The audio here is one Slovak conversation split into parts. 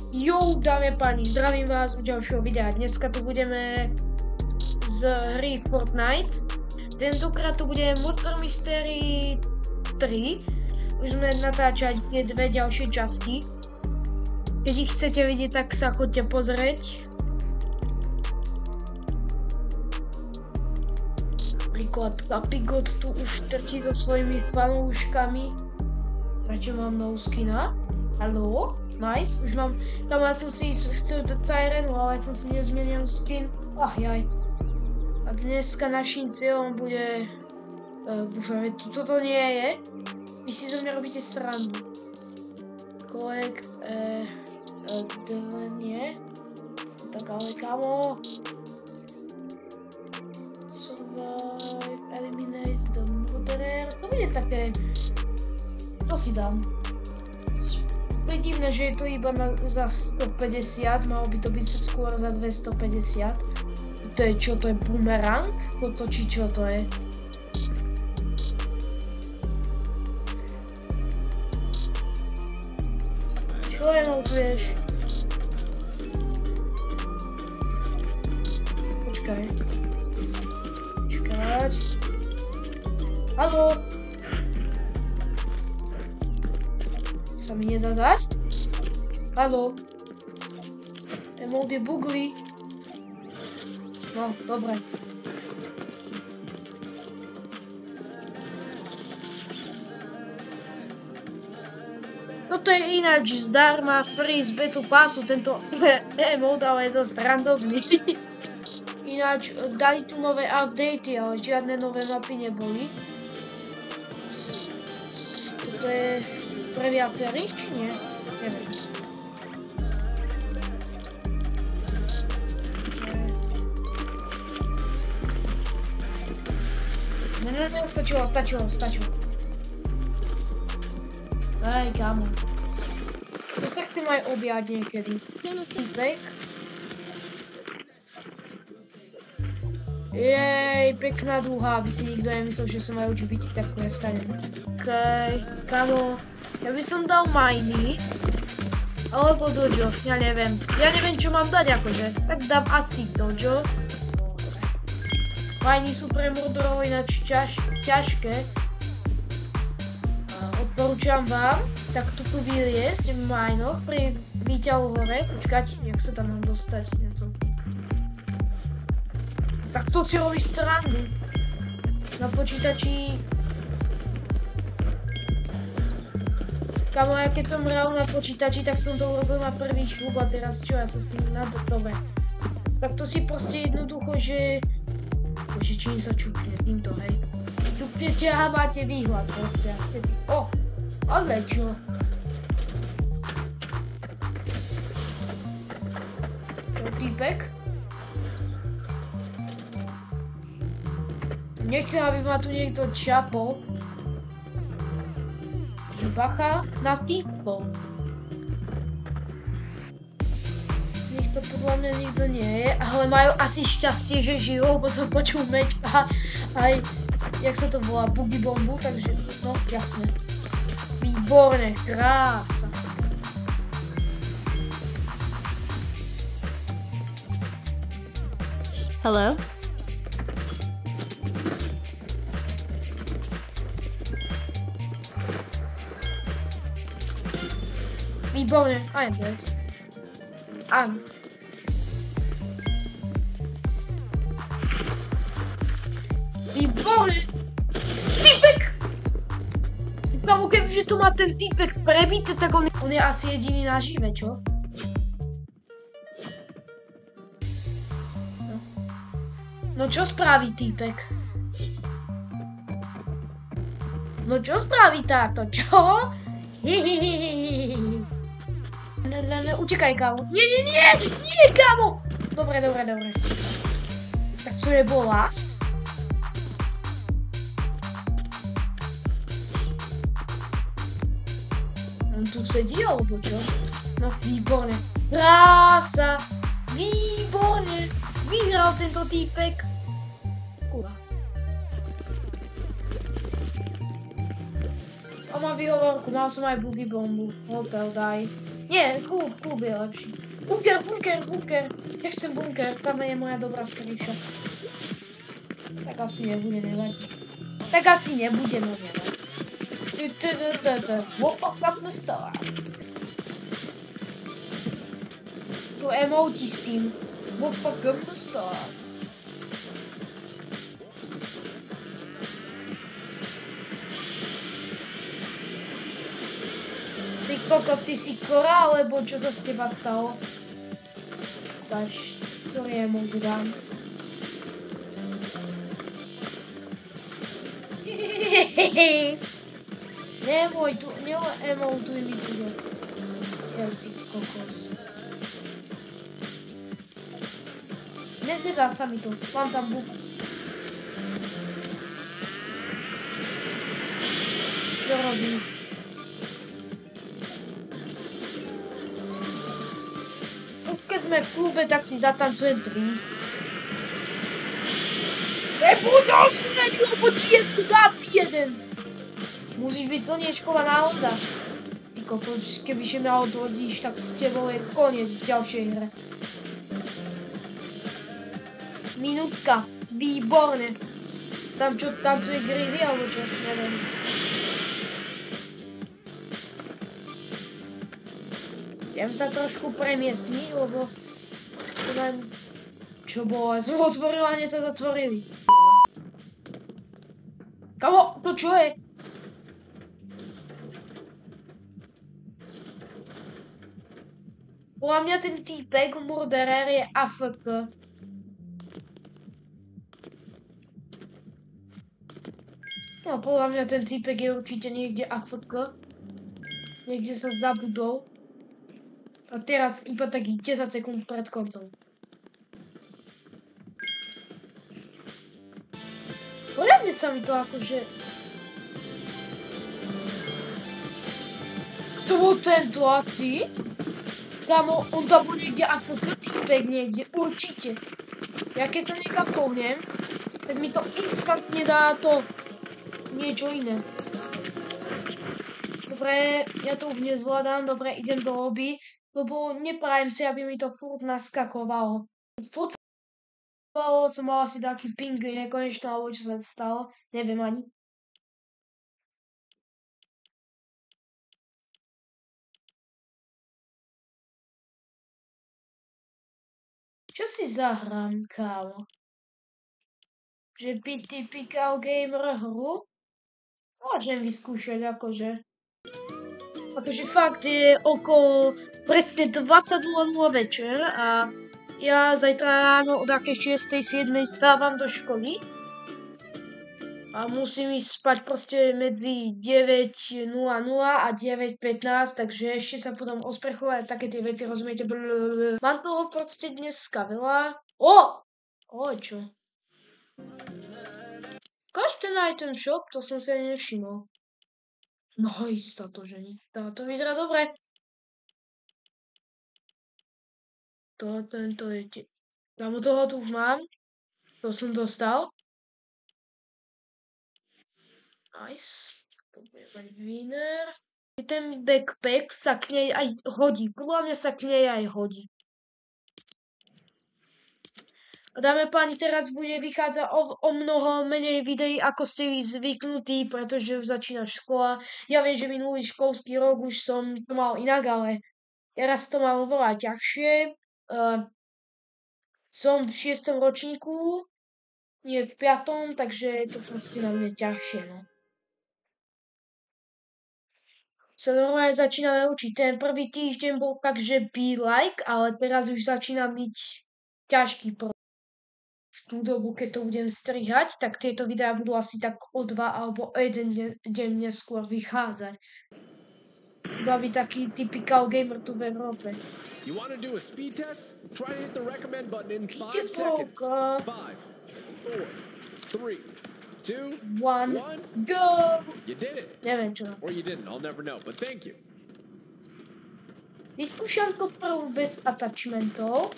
Jo, dámy a páni, zdravím vás u ďalšieho videa. Dneska tu budeme z hry Fortnite. Tentokrát tu bude Murder Mystery 3. Už sme natáčali tie dve ďalšie časti. Keď ich chcete vidieť, tak sa choďte pozrieť. Napríklad Papigot tu už trčí so svojimi fanouškami. Prečo mám no skina? Haló? Nice, už mám, tam ja som si chcel dať Sirenu, ale som si nezmenil skin. Jaj. A dneska naším cieľom bude, bože, toto nie je. Vy si zo mňa robíte srandu. Collect, nie. Tak ale kamo. Survive, eliminate the murderer. To bude také, to si dám. To je divné, že je to iba za 150, malo by to byť skôr za 250. To je čo, to je bumerang? Toto či čo to je? Čo emotuješ? Počkaj. Počkať. Haló? Sa mi nedá dať? Haló? Emote je bugly. No, dobre. Toto je ináč zdarma free z Battle Passu, tento emote, ale je dosť randovný. Ináč dali tu nové updaty, ale žiadne nové mapy neboli. Toto je pre viacerých, či nie? Neviem. Ne, stačilo. Hej, kámo. To sa chcem aj objať niekedy. Týpek. Jej, pekná dúha, aby si nikto nemyslel, že som aj byť tak nestane. Okej, kámo. Ja by som dal Miny, alebo Dojo, ja neviem. Ja neviem, čo mám dať akože. Tak dám asi Dojo. Miny sú pre murderov ináč ťažké. Odporúčam vám takto tu vyliesť v Minoch pri výťahu hore. Počkať, jak sa tam mám dostať? Tak to si robíš srandu. Na počítači... Kamo, ja keď som hral na počítači, tak som to urobil na prvý šľub a teraz čo, ja sa s tým dobre. Tak to si proste jednoducho, že... Bože, čím sa čupne týmto, hej. Čupnete a máte výhľad proste a ste... Ale čo? To je týpek. Nechcem, aby ma tu niekto čapol. Že bacha na týpkov. Nech to podľa mňa nikto nie je, ale majú asi šťastie, že žijú, lebo som počul meč a aj, jak sa to volá, Boogie Bombu, takže, no, jasne. Výborné, krása. Hello? Výborné, I'm dead. Výborné! Týpek! Kámo, kebyže tu má ten týpek prebité, tak on je asi jediný nažive, čo? No čo spraví týpek? No čo spraví táto, čo? Ne, utekaj, kámo. Nie, kámo! Dobre. Tak to nebol last? On tu sedí, alebo čo? No, výborne. Krása! Výborne! Vyhral tento týpek. Kurva. A mám výhovorku, mal som aj Boogie Bombu. Hotel, daj. Nie, klub je lepší. Bunker. Ja chcem bunker, tam je moja dobrá skryša. Tak asi nebude nevadí. Walk up the star. Tu emoti s tým. Walk up the star. Ty kokos, ty si kora, alebo čo sa s teba stalo? Dáš, ktorý emot dám. Neboj, tu neemotuj mi tu. Ty kokos. Nedá sa mi to, mám tam buk. Čo robí? Keď sme v klube, tak si zatancujem twist. Nebudol si meni, lebo ti jednu dám ty jeden. Musíš byť slniečková náhoda. Ty kokos, kebyže mňa odhodíš, tak s tebou je koniec v ďalšej hre. Minútka, výborne. Tam čo tancuje Greedy, alebo čo? Neviem. Idem sa trošku premiestniť, lebo to neviem, čo bolo. Ja som otvoril a hneď sa zatvorili. Kamo, to čo je? Podľa mňa ten týpek, murderer, je AFK. No, podľa mňa ten týpek je určite niekde AFK. Niekde sa zabudol. A teraz iba takých 10 sekúnd pred koncom. Poriadne sa mi to akože... Kto bol tento asi? Kámo, on tam bol niekde AFK, týpek niekde, určite. Ja keď sa niekam pohnem, tak mi to instantne dá to niečo iné. Dobre, ja to už nezvládam, dobre, idem do lobby. Lebo neprajem si, aby mi to furt naskakovalo. Furt som mal asi taký ping nekonečno, alebo čo sa stalo. Neviem ani. Čo si zahrám, kámo? Že by ty pikal gamer hru? Môžem vyskúšať, akože. Akože fakt je okolo presne 20:00 večer a ja zajtra ráno od akej 6:00, 7:00 stávam do školy a musím ísť spať proste medzi 9:00 a 9:15, takže ešte sa potom osprchovať a také tie veci, rozumiete? Mám toho proste dneska veľa. Čo? Každý item shop, to som si aj nevšimol. No isto to, že nie. To vyzerá dobre. Tento je... Kámo, toho tu už mám. To som dostal. Nice. To bude mať winner. Ten backpack sa k nej aj hodí. Podľa mňa sa k nej aj hodí. A dáme páni, teraz bude vychádzať o mnoho menej videí, ako ste vy zvyknutí, pretože už začína škola. Ja viem, že minulý školský rok už som to mal inak, ale teraz to mám oveľa ťažšie. Som v 6. ročníku, nie v 5., takže je to proste na mne ťažšie, no. Sa normálne začíname učiť. Ten prvý týždeň bol tak, že be like, ale teraz už začína byť ťažký v tú dobu, keď to budem strihať, tak tieto videá budú asi tak o 2 alebo 1 deň neskôr vychádzať. Iba by taký typical gamer tu v Európe. You want to do a speed test? Try to hit the recommend button in 5 seconds. 5, 4, 3, 2, 1, go! You did it. Neviem čo. Or you didn't, I'll never know, but thank you. Vyskúšam to prvú bez attachmentov.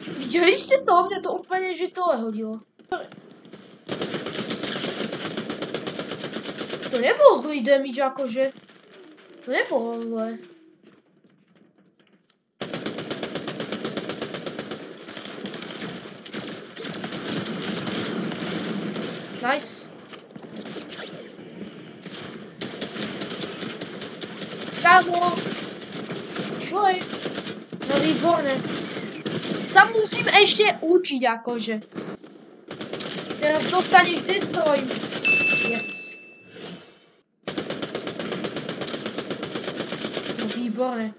Videli ste to? Mňa to úplne že dole hodilo. To nebol zlý damage akože. To nebolo zlé. Nice. Kámo. Čo je? No výborné. Sa musím ešte učiť akože. Teraz dostaneš destroj. Yes. No výborné.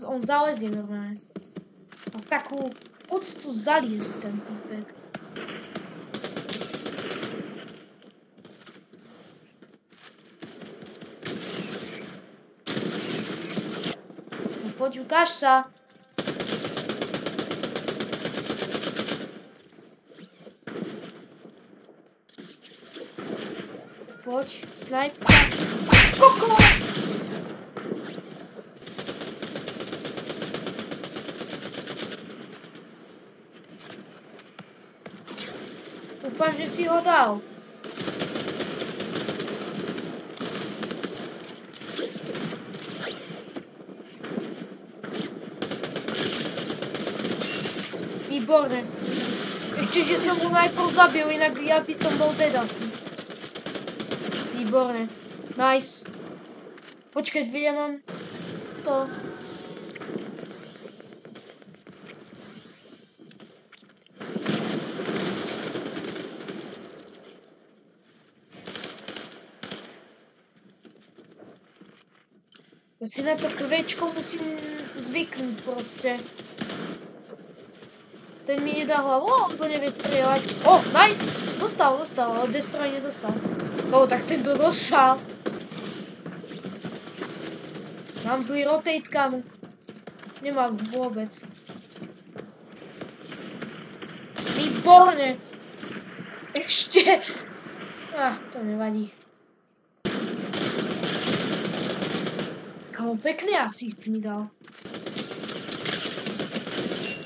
On zalezie normálne. A takú poctu zaliez ten týpek. No poď, ukáž sa. Poď, snajpka. Kokos! Dúfam, že si ho dal. Výborné. Ešte, že som ho najprv zabil, inak ja by som bol dead asi. Výborné. Nice. Počkať, ja mám to. Ja si na to krvečko musím zvyknúť proste. Ten mi nedá hlavu, alebo nevie strieľať. Oh, nice! Dostal, ale Destroy nedostal. No, tak ten to dostal. Mám zlý rotate, kámo. Nemám vôbec. Výborne! Ešte! To nevadí. Kámo, pekný asist mi dal.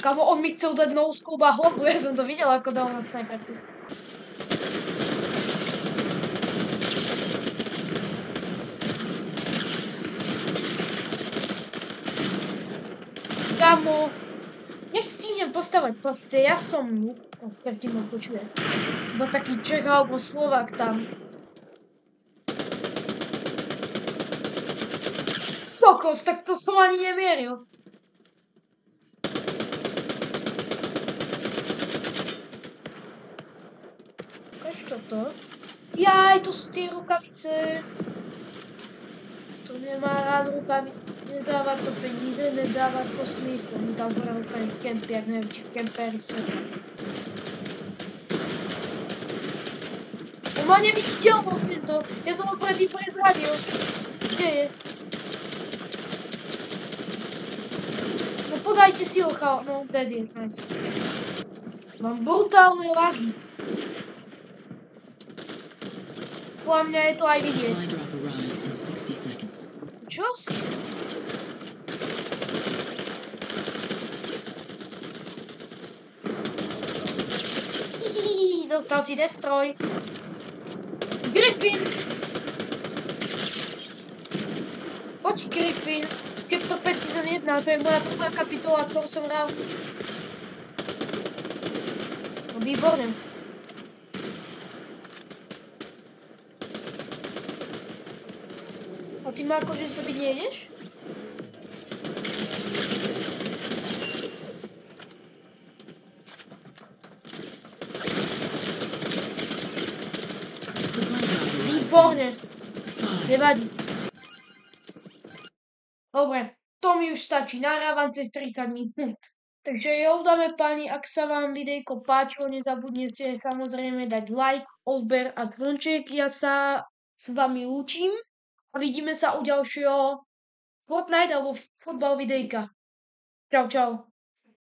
Kámo, on mi chcel dať no-scope a hlavu, ja som to videl, ako dal na sniperku. Kámo, nestínem postavať, proste ja som noob. Každý ma počuje. Iba taký Čech alebo Slovák tam. Kokos, tak to som ani nemieril. Ukáž toto. Jaj, to sú tie rukavice. To nemá rád rukavice. Nedáva to peníze, nedáva to smysl. On tam hore úplne kempy, jak najväčší kempery sveta. On má neviditeľnosť tento. Ja som ho predtým prezradil. Kde je? No podajte si ho, no dead je, nice. Mám brutálne lagy. Podľa mňa je to aj vidieť. Čo si? Dostal si Destroy. Griffin! Poď, Griffin. Capture Pet Season 1, to je moja prvá kapitola, ktorú som hral. No výborné. A ty ma akože sobiť nejdeš? Výborne. Nevadí. Dobre, to mi už stačí. Nahrávam cez 30 minút. Takže jo, dáme páni, ak sa vám videjko páčilo, nezabudnite samozrejme dať like, odber a zvonček. Ja sa s vami lúčim a vidíme sa u ďalšieho Fortnite alebo futbal videjka. Čau, čau.